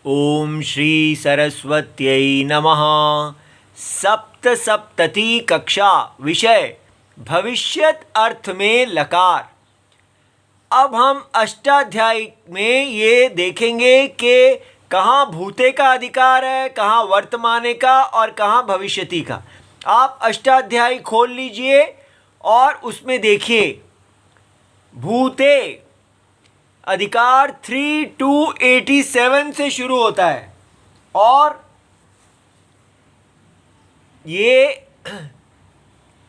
ओम श्री सरस्वत्यै नमः। सप्तसप्तति कक्षा विषय भविष्यत अर्थ में लकार। अब हम अष्टाध्यायी में ये देखेंगे कि कहाँ भूते का अधिकार है, कहाँ वर्तमाने का और कहाँ भविष्यति का। आप अष्टाध्यायी खोल लीजिए और उसमें देखिए भूते अधिकार 3-87 से शुरू होता है और ये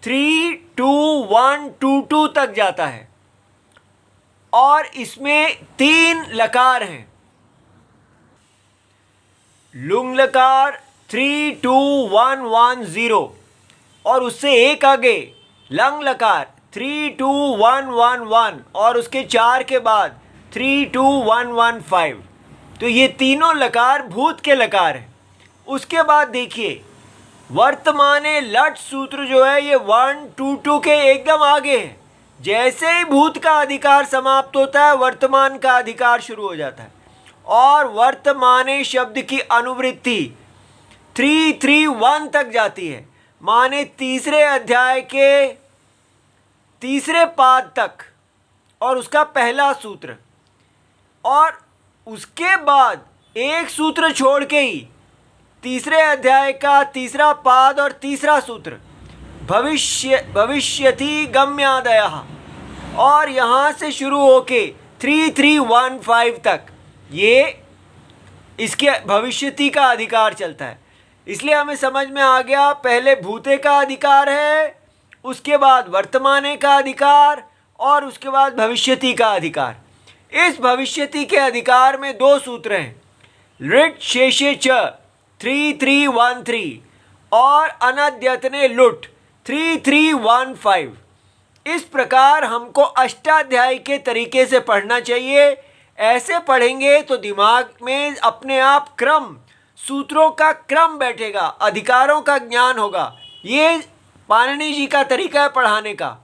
3-1-2-2 तक जाता है और इसमें 3 लकार हैं। लुंग लकार 3-2-1-1-0 और उससे एक आगे लंग लकार 3-2-1-1-1 और उसके 4 के बाद 3-2-1-1-5। तो ये तीनों लकार भूत के लकार हैं। उसके बाद देखिए वर्तमाने लट सूत्र जो है ये 1-2-2 के एकदम आगे है। जैसे ही भूत का अधिकार समाप्त होता है वर्तमान का अधिकार शुरू हो जाता है और वर्तमाने शब्द की अनुवृत्ति 3-3-1 तक जाती है, माने तीसरे अध्याय के तीसरे पाद तक और उसका पहला सूत्र। और उसके बाद एक सूत्र छोड़ के ही तीसरे अध्याय का तीसरा पाद और तीसरा सूत्र भविष्यति गम्यादयः और यहाँ से शुरू होके 3-3-1-5 तक ये इसके भविष्यति का अधिकार चलता है। इसलिए हमें समझ में आ गया पहले भूते का अधिकार है, उसके बाद वर्तमाने का अधिकार और उसके बाद भविष्यति का अधिकार। इस भविष्यति के अधिकार में 2 सूत्र हैं, लृट शेषे च 3-3-1-3 और अनद्यतने लुट 3-3-1-5। इस प्रकार हमको अष्टाध्यायी के तरीके से पढ़ना चाहिए। ऐसे पढ़ेंगे तो दिमाग में अपने आप क्रम, सूत्रों का क्रम बैठेगा, अधिकारों का ज्ञान होगा। ये पाणिनि जी का तरीका है पढ़ाने का।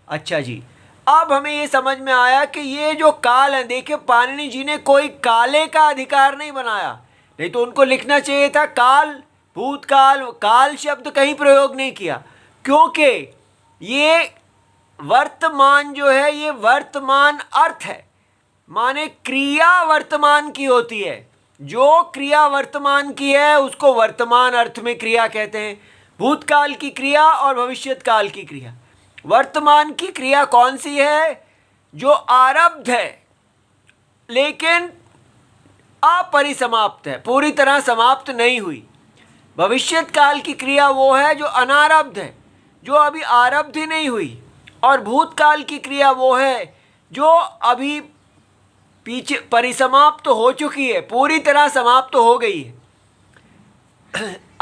अच्छा जी, अब हमें ये समझ में आया कि ये जो काल है, देखिए पाणिनि जी ने कोई काले का अधिकार नहीं बनाया, नहीं तो उनको लिखना चाहिए था काल, भूतकाल, काल शब्द कहीं प्रयोग नहीं किया, क्योंकि ये वर्तमान जो है ये वर्तमान अर्थ है, माने क्रिया वर्तमान की होती है। जो क्रिया वर्तमान की है उसको वर्तमान अर्थ में क्रिया कहते हैं। भूतकाल की क्रिया और भविष्यत काल की क्रिया। वर्तमान की क्रिया कौन सी है? जो आरब्ध है लेकिन अपरिसमाप्त है, पूरी तरह समाप्त नहीं हुई। भविष्यत काल की क्रिया वो है जो अनारब्ध है, जो अभी आरब्ध ही नहीं हुई। और भूतकाल की क्रिया वो है जो अभी पीछे परिसमाप्त तो हो चुकी है, पूरी तरह समाप्त तो हो गई है।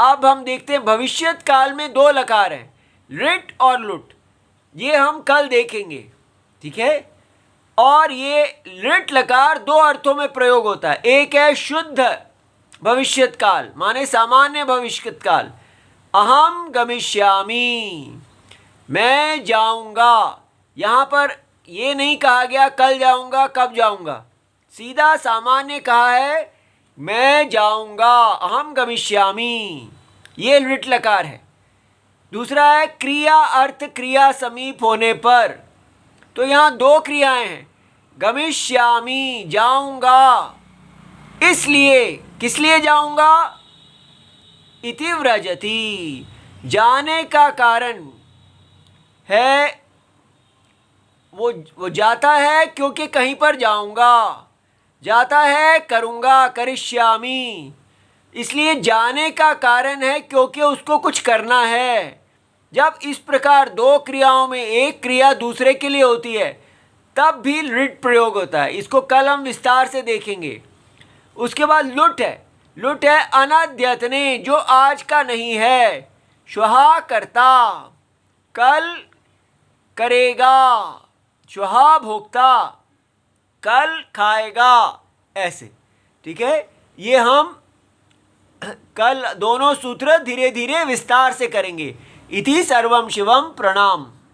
अब हम देखते हैं भविष्यत काल में 2 लकार हैं, लृट और लुट। ये हम कल देखेंगे, ठीक है। और ये लृट लकार 2 अर्थों में प्रयोग होता है। एक है शुद्ध भविष्यत काल, माने सामान्य भविष्यत काल, अहम गमिष्यामि, मैं जाऊंगा। यहाँ पर ये नहीं कहा गया कल जाऊंगा, कब जाऊंगा, सीधा सामान्य कहा है मैं जाऊंगा, अहम गमिष्यामि। ये लृट लकार है। दूसरा है क्रिया अर्थ क्रिया समीप होने पर, तो यहाँ 2 क्रियाएं हैं, गमिष्यामि जाऊंगा, इसलिए, किस लिए जाऊंगा, इति व्रजति, जाने का कारण है, वो जाता है क्योंकि कहीं पर जाऊंगा, जाता है करूंगा, करिष्यामि, इसलिए जाने का कारण है क्योंकि उसको कुछ करना है। जब इस प्रकार 2 क्रियाओं में एक क्रिया दूसरे के लिए होती है तब भी लृट प्रयोग होता है। इसको कल हम विस्तार से देखेंगे। उसके बाद लुट है, लुट है अनद्यतने, जो आज का नहीं है, श्वः कर्ता, कल करेगा, श्वः भोक्ता, कल खाएगा, ऐसे, ठीक है। ये हम कल दोनों सूत्र धीरे धीरे विस्तार से करेंगे। इति सर्वम शिवम प्रणाम।